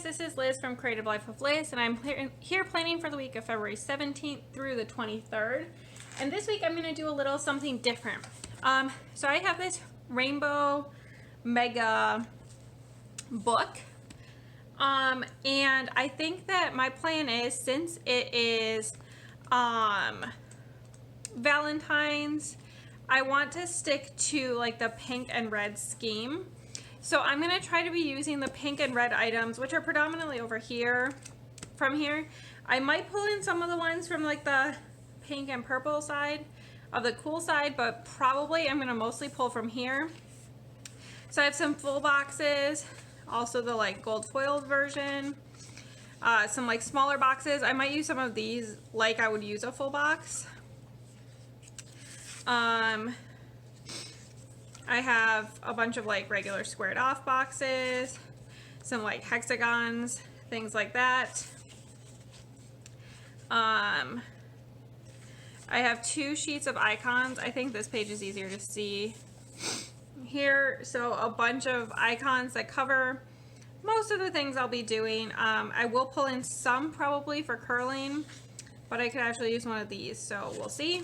this is Liz from Creative Life of Liz, and I'm here planning for the week of February 17th through the 23rd. And this week I'm going to do a little something different. So I have this Rainbow Mega book, and I think that my plan is, since it is Valentine's, I want to stick to like the pink and red scheme. So I'm going to try to be using the pink and red items, which are predominantly over here, from here. I might pull in some of the ones from like the pink and purple side of the cool side, but probably I'm going to mostly pull from here. So I have some full boxes, also the like gold foiled version, some like smaller boxes. I might use some of these like I would use a full box. I have a bunch of like regular squared off boxes, some like hexagons, things like that. I have 2 sheets of icons. I think this page is easier to see here. So a bunch of icons that cover most of the things I'll be doing. I will pull in some probably for curling, but I could actually use one of these, so we'll see.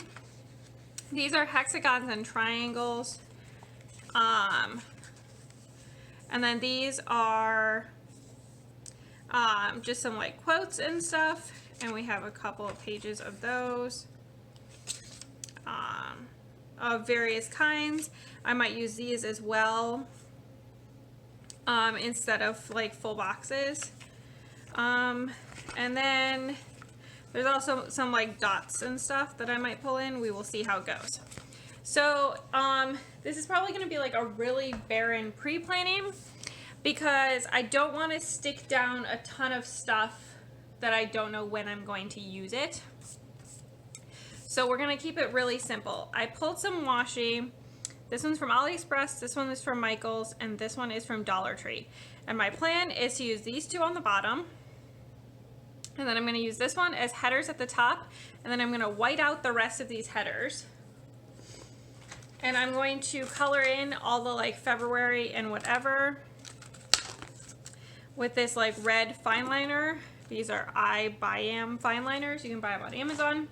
These are hexagons and triangles. And then these are just some like quotes and stuff, and we have a couple of pages of those of various kinds. I might use these as well instead of like full boxes. And then there's also some like dots and stuff that I might pull in. We will see how it goes. So this is probably going to be like a really barren pre-planning, because I don't want to stick down a ton of stuff that I don't know when I'm going to use it. So we're going to keep it really simple. I pulled some washi. This one's from AliExpress, this one is from Michael's, and this one is from Dollar Tree. And my plan is to use these 2 on the bottom, and then I'm going to use this one as headers at the top, and then I'm going to white out the rest of these headers. And I'm going to color in all the like February and whatever with this like red fine liner. These are iBuyam fine liners. You can buy them on Amazon.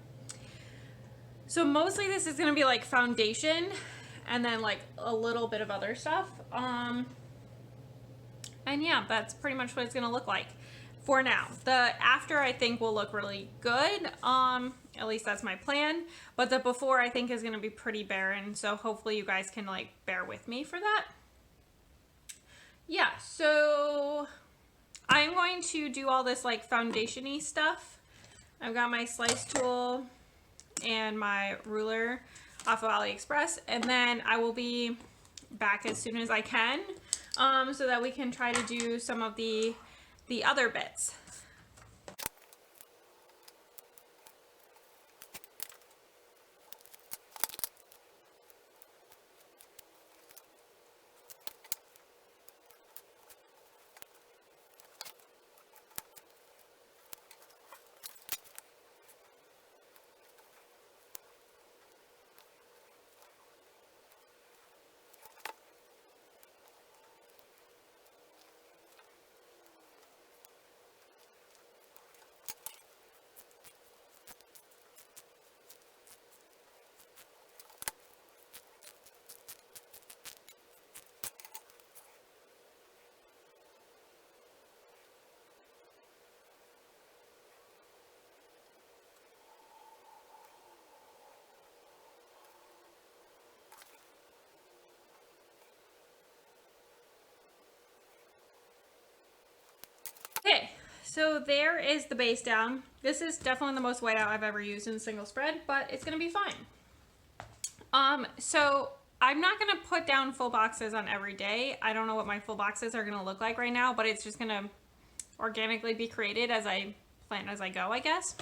So mostly this is going to be like foundation and then like a little bit of other stuff. And yeah, that's pretty much what it's going to look like for now. The after I think will look really good. At least that's my plan. But the before I think is going to be pretty barren. So hopefully you guys can like bear with me for that. Yeah, so I'm going to do all this like foundation-y stuff. I've got my slice tool and my ruler off of AliExpress, and then I will be back as soon as I can so that we can try to do some of the other bits. Okay, so there is the base down. This is definitely the most whiteout I've ever used in a single spread, but it's going to be fine. So I'm not going to put down full boxes on every day. I don't know what my full boxes are going to look like right now, but it's just going to organically be created as I plan as I go, I guess.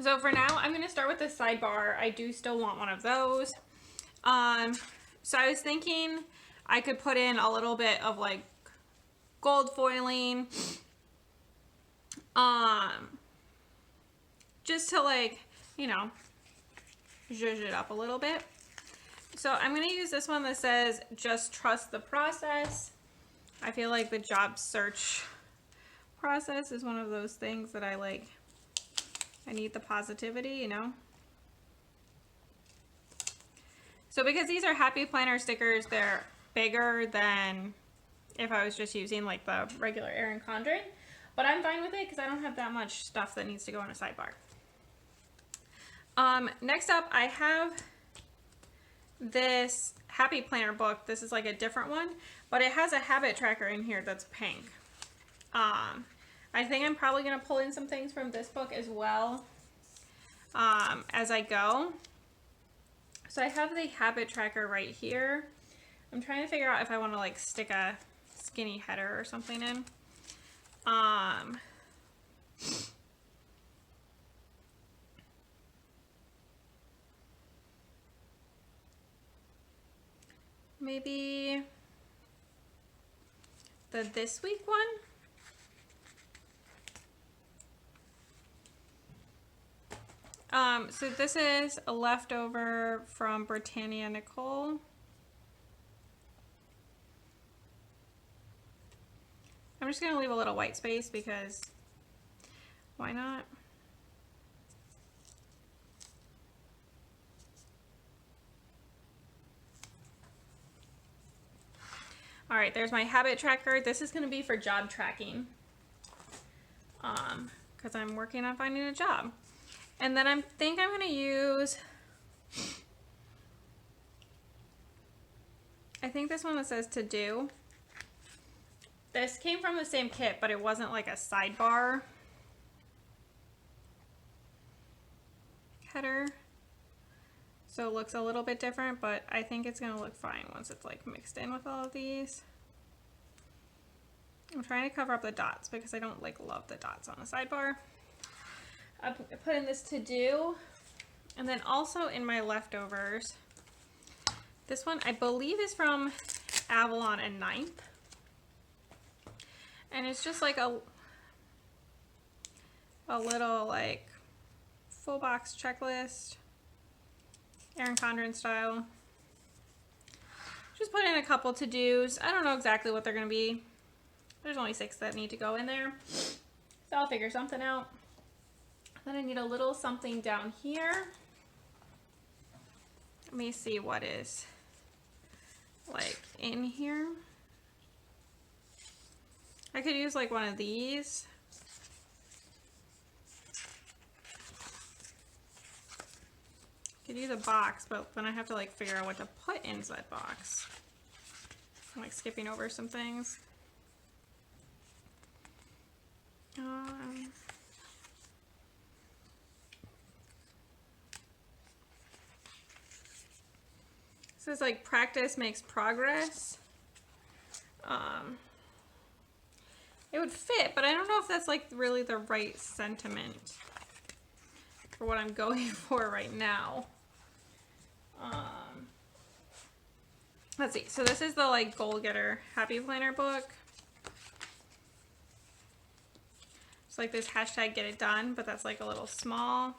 So for now, I'm going to start with the sidebar. I do still want one of those. So I was thinking I could put in a little bit of like gold foiling, just to like, you know, zhuzh it up a little bit. So I'm going to use this one that says, just trust the process. I feel like the job search process is one of those things that I like. I need the positivity, you know? So because these are Happy Planner stickers, they're bigger than if I was just using like the regular Erin Condren. But I'm fine with it because I don't have that much stuff that needs to go in a sidebar. Next up, I have this Happy Planner book. This is like a different one, but it has a habit tracker in here that's pink. I think I'm probably going to pull in some things from this book as well as I go. So I have the habit tracker right here. I'm trying to figure out if I want to like stick a skinny header or something in. Maybe the this week one. So this is a leftover from Britannia Nicole. I'm just going to leave a little white space because why not? All right, there's my habit tracker. This is going to be for job tracking because I'm working on finding a job. And then I think I'm going to use, I think this one that says to do. This came from the same kit, but it wasn't like a sidebar header. So it looks a little bit different, but I think it's going to look fine once it's like mixed in with all of these. I'm trying to cover up the dots because I don't like love the dots on the sidebar. I put in this to do, and then also in my leftovers, this one I believe is from Avalon and Ninth, and it's just like a little like full box checklist, Erin Condren style. Just put in a couple to-dos. I don't know exactly what they're going to be. There's only 6 that need to go in there, so I'll figure something out. Then I need a little something down here. Let me see what is like in here. I could use like one of these. Could use a box, but then I have to like figure out what to put inside that box. I'm like skipping over some things. This is like practice makes progress. It would fit, but I don't know if that's like really the right sentiment for what I'm going for right now. Let's see. So this is the like Goal Getter Happy Planner book. It's like this hashtag get it done, but that's like a little small.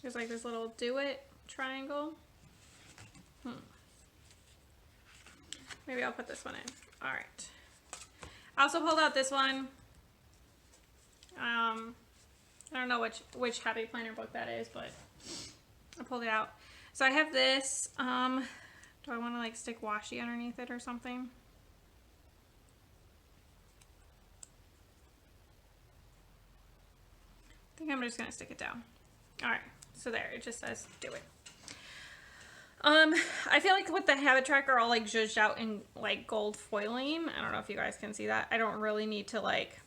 There's like this little do it triangle. Maybe I'll put this one in. All right. I also pulled out this one. I don't know which Happy Planner book that is, but I pulled it out. So I have this. Do I want to like stick washi underneath it or something? I think I'm just gonna stick it down. All right. So there, it just says do it. I feel like with the habit tracker all like zhuzhed out in like gold foiling. I don't know if you guys can see that. I don't really need to like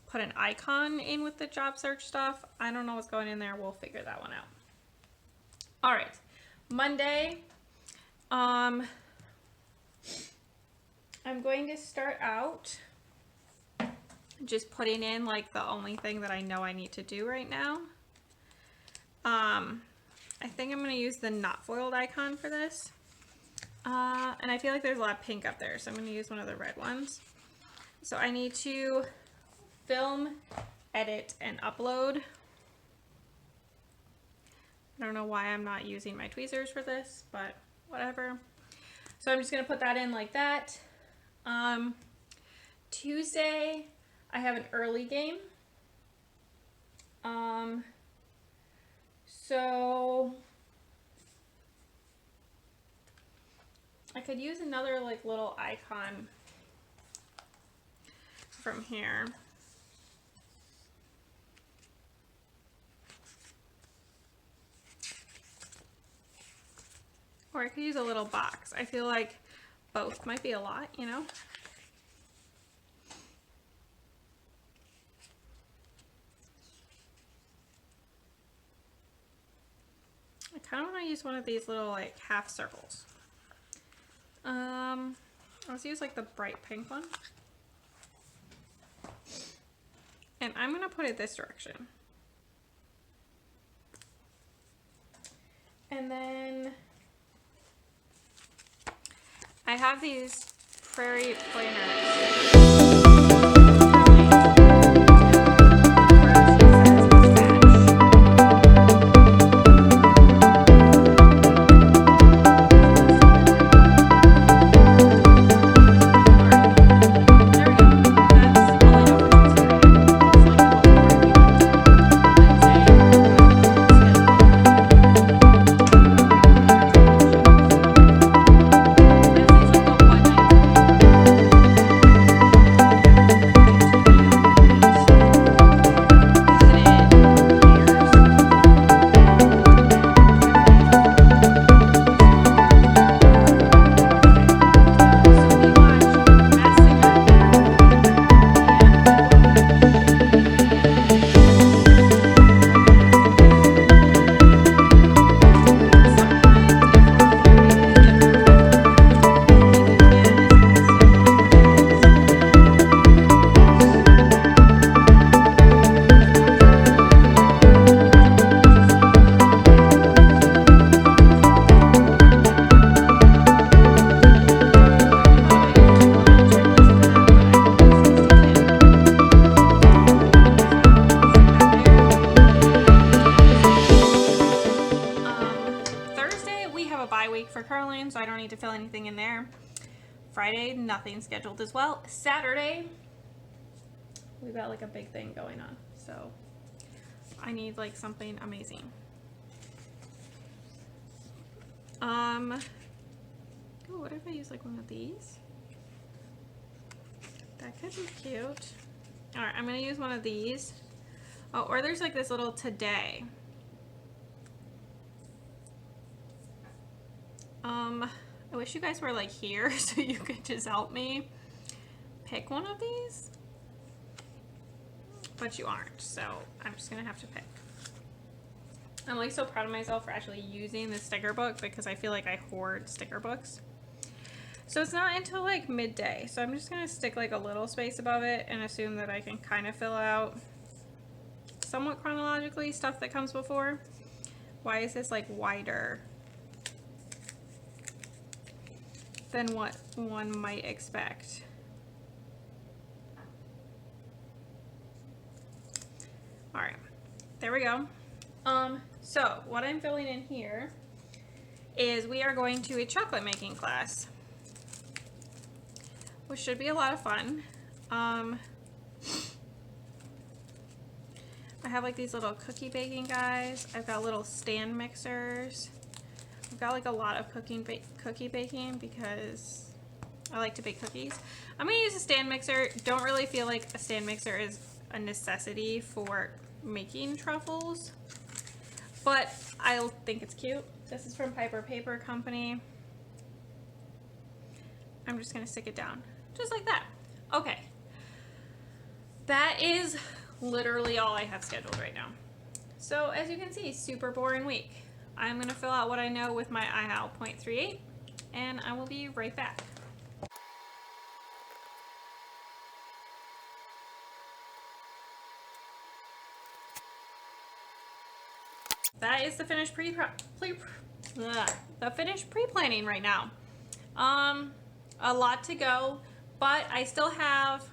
put an icon in with the job search stuff. I don't know what's going in there. We'll figure that one out. All right, Monday. I'm going to start out just putting in like the only thing that I know I need to do right now. I think I'm going to use the not foiled icon for this. And I feel like there's a lot of pink up there, so I'm going to use one of the red ones. So I need to film, edit, and upload. I don't know why I'm not using my tweezers for this, but whatever. So I'm just gonna put that in like that. Tuesday, I have an early game. So I could use another like little icon from here. Or I could use a little box. I feel like both might be a lot, you know? I kind of want to use one of these little like half circles. Let's use like the bright pink one. And I'm going to put it this direction. And then I have these prairie planners. So I don't need to fill anything in there. Friday, nothing scheduled as well. Saturday, we've got like a big thing going on, so I need like something amazing. Ooh, what if I use like one of these? That could be cute. All right, I'm gonna use one of these. Oh, or there's like this little today. I wish you guys were like here so you could just help me pick one of these, but you aren't, so I'm just gonna have to pick. I'm like so proud of myself for actually using the sticker book because I feel like I hoard sticker books. So it's not until like midday, so I'm just gonna stick like a little space above it and assume that I can kind of fill out somewhat chronologically stuff that comes before. Why is this like wider than what one might expect? All right, there we go. So what I'm filling in here is we are going to a chocolate making class, which should be a lot of fun. I have like these little cookie baking guys. I've got little stand mixers. I've got like a lot of cookie baking because I like to bake cookies. I'm gonna use a stand mixer. Don't really feel like a stand mixer is a necessity for making truffles, but I think it's cute. This is from Piper Paper Company. I'm just gonna stick it down, just like that. Okay, that is literally all I have scheduled right now. So as you can see, super boring week. I'm gonna fill out what I know with my IHAL 0.38, and I will be right back. That is the finished pre-planning right now. A lot to go, but I still have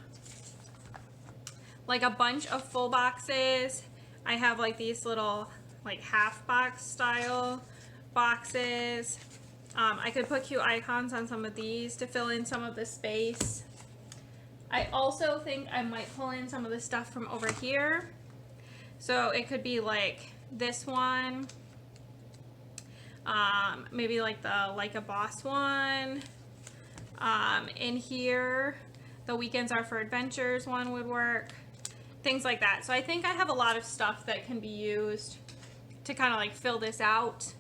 like a bunch of full boxes. I have like these little like half box style boxes. I could put cute icons on some of these to fill in some of the space. I also think I might pull in some of the stuff from over here. So it could be like this one, maybe like the Like a Boss one. In here, the Weekends Are for Adventures one would work. Things like that. So I think I have a lot of stuff that can be used to kind of like fill this out.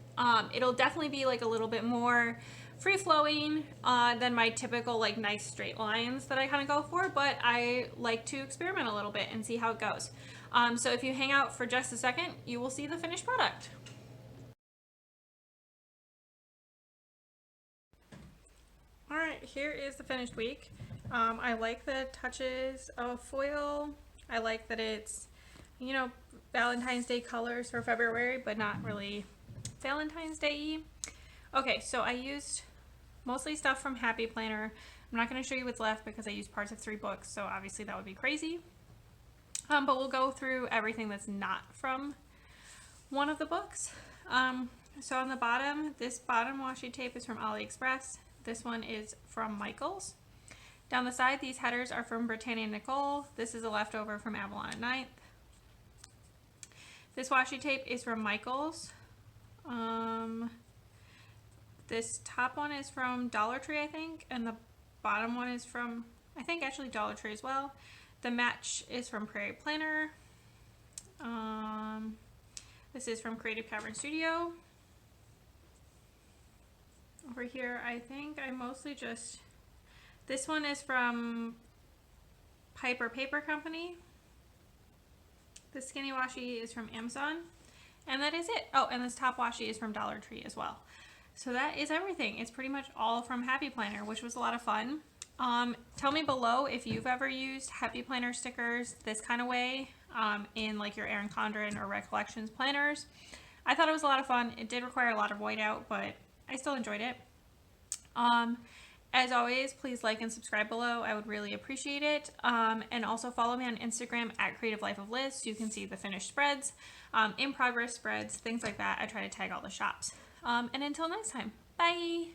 It'll definitely be like a little bit more free-flowing than my typical like nice straight lines that I kind of go for, but I like to experiment a little bit and see how it goes. So if you hang out for just a second, you will see the finished product. All right, here is the finished week. I like the touches of foil. I like that it's, you know, Valentine's Day colors for February, but not really Valentine's Day-y. Okay, so I used mostly stuff from Happy Planner. I'm not going to show you what's left because I used parts of 3 books, so obviously that would be crazy. But we'll go through everything that's not from one of the books. So on the bottom, this bottom washi tape is from AliExpress. This one is from Michaels. Down the side, these headers are from Britannia Nicole. This is a leftover from Avalon at 9th. This washi tape is from Michaels. This top one is from Dollar Tree, I think, and the bottom one is from, I think, actually Dollar Tree as well. The match is from Prairie Planner. This is from Creative Cavern Studio. Over here, I think I mostly just, this one is from Piper Paper Company. The skinny washi is from Amazon. And that is it. Oh, and this top washi is from Dollar Tree as well. So that is everything. It's pretty much all from Happy Planner, which was a lot of fun. Tell me below if you've ever used Happy Planner stickers this kind of way in like your Erin Condren or Recollections planners. I thought it was a lot of fun. It did require a lot of whiteout, but I still enjoyed it. As always, please like and subscribe below. I would really appreciate it. And also follow me on Instagram at Creative Life of Liz so you can see the finished spreads, in progress spreads, things like that. I try to tag all the shops. And until next time, bye!